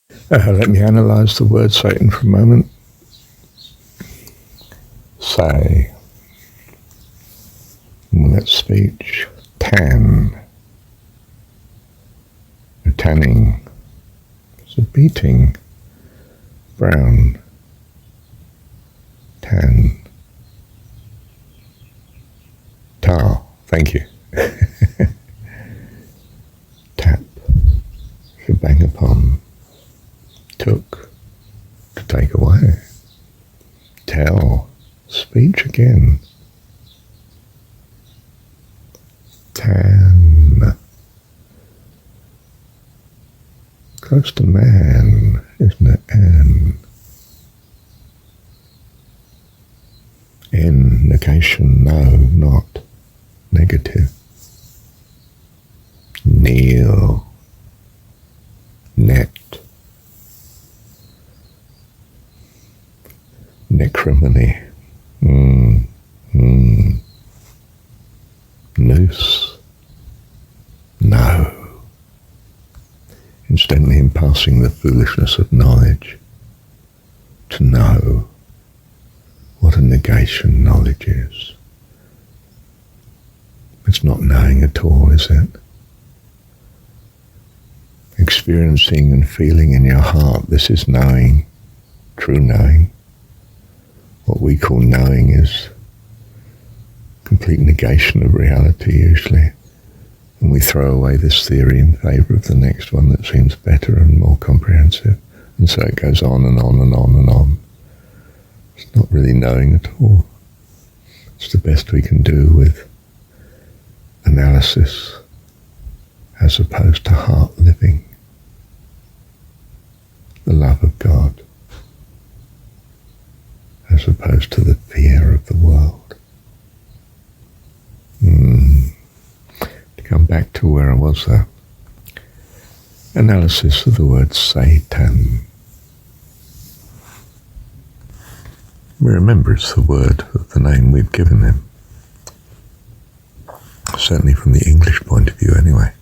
Let me analyze the word Satan for a moment. Say, that's speech. Tan, a tanning, it's a beating. Brown, tan, tar, thank you. Tap, to bang upon. Took, to take away. Tell, speech again. Tan, close to man, isn't it? An. In, negation, no, not, negative. Kneel, net. Necromony, noose, no. Instantly imparting the foolishness of knowledge. To know, what a negation knowledge is. It's not knowing at all, is it? Experiencing and feeling in your heart, this is knowing, true knowing. What we call knowing is complete negation of reality usually. And we throw away this theory in favour of the next one that seems better and more comprehensive. And so it goes on and on and on and on. It's not really knowing at all. It's the best we can do with analysis as opposed to heart living. The love of God as opposed to the fear of the world. To come back to where I was there. Analysis of the word Satan. Remember, it's the word of the name we've given him. Certainly from the English point of view anyway.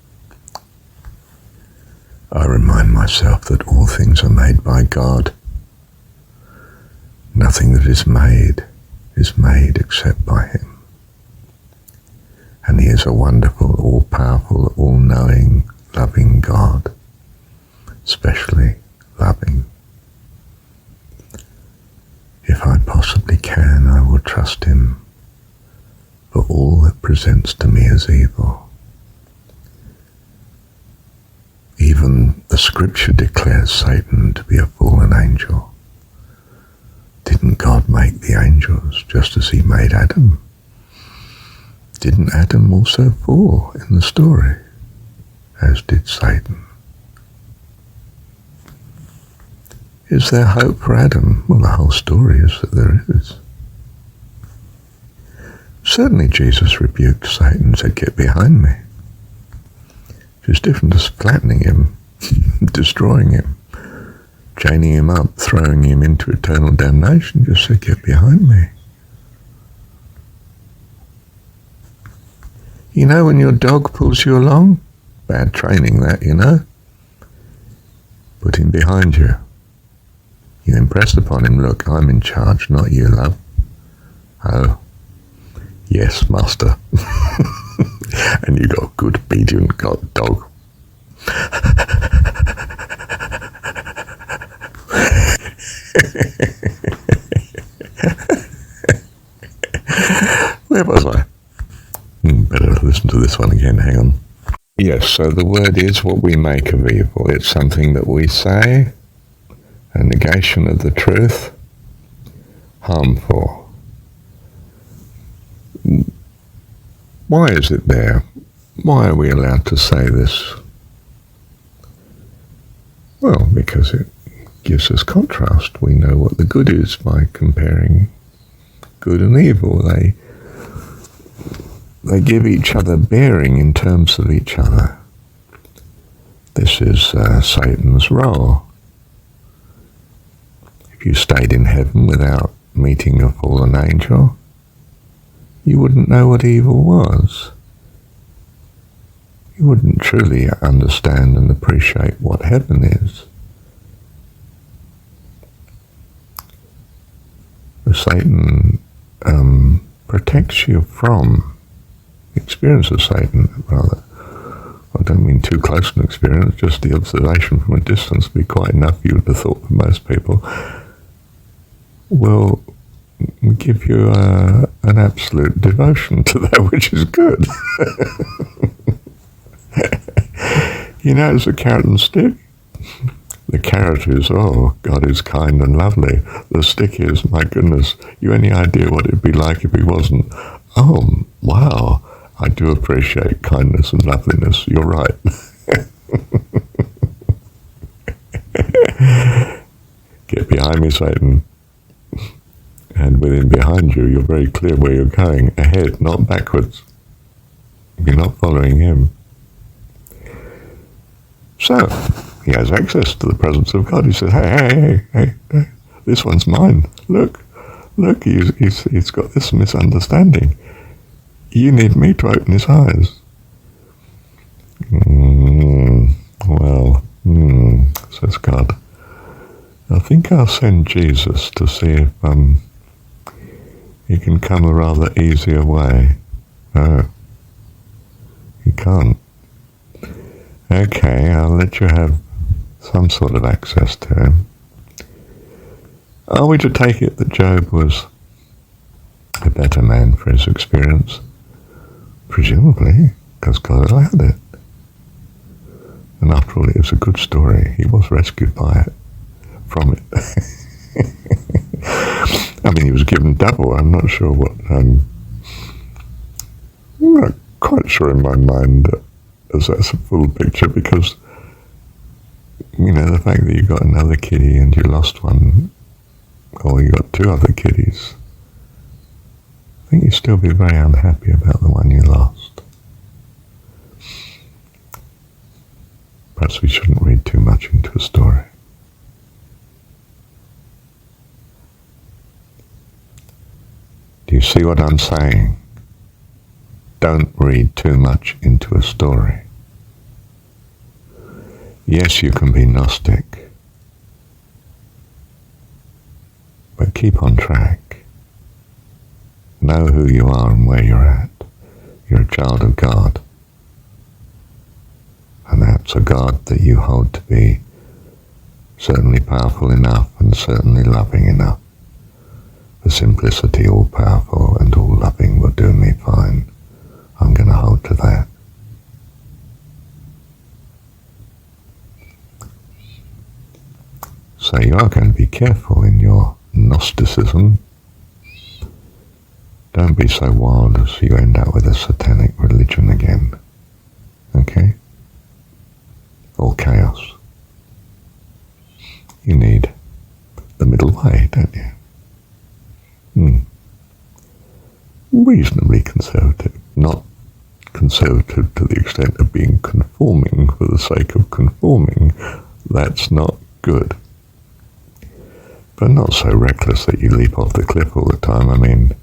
I remind myself that all things are made by God. Nothing that is made except by him. And he is a wonderful, all-powerful, all-knowing, loving God. Especially loving. If I possibly can, I will trust him for all that presents to me as evil. Even the scripture declares Satan to be a fallen angel. Didn't God make the angels just as he made Adam? Didn't Adam also fall in the story, as did Satan? Is there hope for Adam? Well, the whole story is that there is. Certainly Jesus rebuked Satan and said, "Get behind me." It's different to flattening him, destroying him, chaining him up, throwing him into eternal damnation. Just said, "Get behind me." You know when your dog pulls you along? Bad training that, you know. Put him behind you. You impress upon him, "Look, I'm in charge, not you, love." "Oh, yes, master." And you got a good obedient dog. Where was I? Better listen to this one again, hang on. Yes, so the word is what we make of evil. It's something that we say, a negation of the truth, harmful. Why is it there? Why are we allowed to say this? Well, because it gives us contrast. We know what the good is by comparing good and evil. They give each other bearing in terms of each other. This is Satan's role. If you stayed in heaven without meeting a fallen angel, you wouldn't know what evil was. You wouldn't truly understand and appreciate what heaven is. Satan protects you from the experience of Satan, rather. I don't mean too close an experience, just the observation from a distance would be quite enough, you would have thought, for most people, will give you an absolute devotion to that which is good. You know, it's a carrot and stick. The carrot is, oh, God is kind and lovely. The stick is, my goodness, you any idea what it'd be like if he wasn't? Oh, wow, I do appreciate kindness and loveliness. You're right. Get behind me, Satan. And with him behind you, you're very clear where you're going. Ahead, not backwards. You're not following him. So, he has access to the presence of God. He says, hey, this one's mine. Look, he's got this misunderstanding. You need me to open his eyes. Says God. I think I'll send Jesus to see if he can come a rather easier way. No, he can't. Okay, I'll let you have some sort of access to him. Are we to take it that Job was a better man for his experience? Presumably, because God allowed it. And after all, it was a good story. He was rescued by it, from it. I mean, he was given double. I'm not sure what. I'm not quite sure in my mind as that's a full picture, because, you know, the fact that you got another kitty and you lost one, or you got two other kitties, I think you'd still be very unhappy about the one you lost. Perhaps we shouldn't read too much into a story. Do you see what I'm saying? Don't read too much into a story. Yes, you can be Gnostic, but keep on track. Know who you are and where you're at. You're a child of God. And that's a God that you hold to be certainly powerful enough and certainly loving enough. For simplicity, all powerful and all loving will do me fine. I'm going to hold to that. So you are going to be careful in your Gnosticism. Don't be so wild as you end up with a satanic religion again. Okay? Or chaos. You need the middle way, don't you? Reasonably conservative. Not conservative to the extent of being conforming for the sake of conforming. That's not good. But not so reckless that you leap off the cliff all the time. I mean,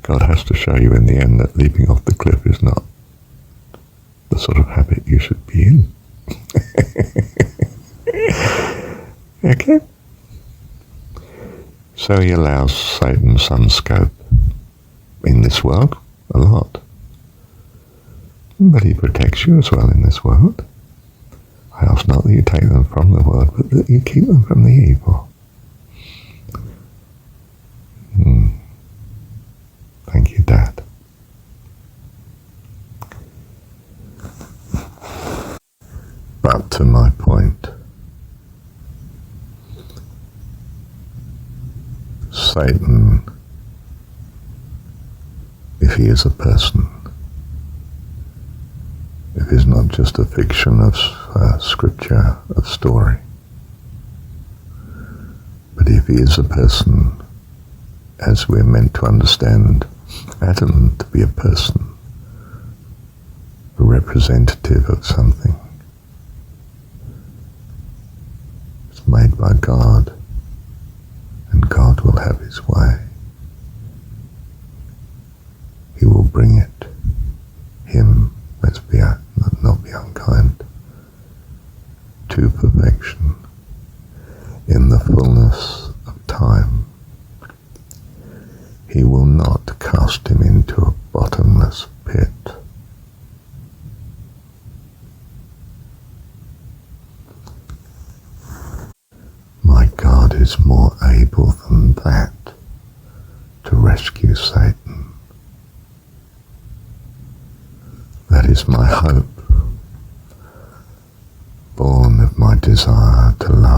God has to show you in the end that leaping off the cliff is not the sort of habit you should be in. Okay? So he allows Satan some scope in this world, a lot. But he protects you as well in this world. I ask not that you take them from the world, but that you keep them from the evil. Thank you, Dad. But to my point, Satan, if he is a person, if he's not just a fiction of scripture, of story, but if he is a person, as we're meant to understand Adam to be a person, a representative of something, it's made by God, and God will have his way. He will bring it, him, let's be not be unkind, to perfection in the fullness of time. cast him into a bottomless pit. My God is more able than that to rescue Satan. That is my hope, born of my desire to love.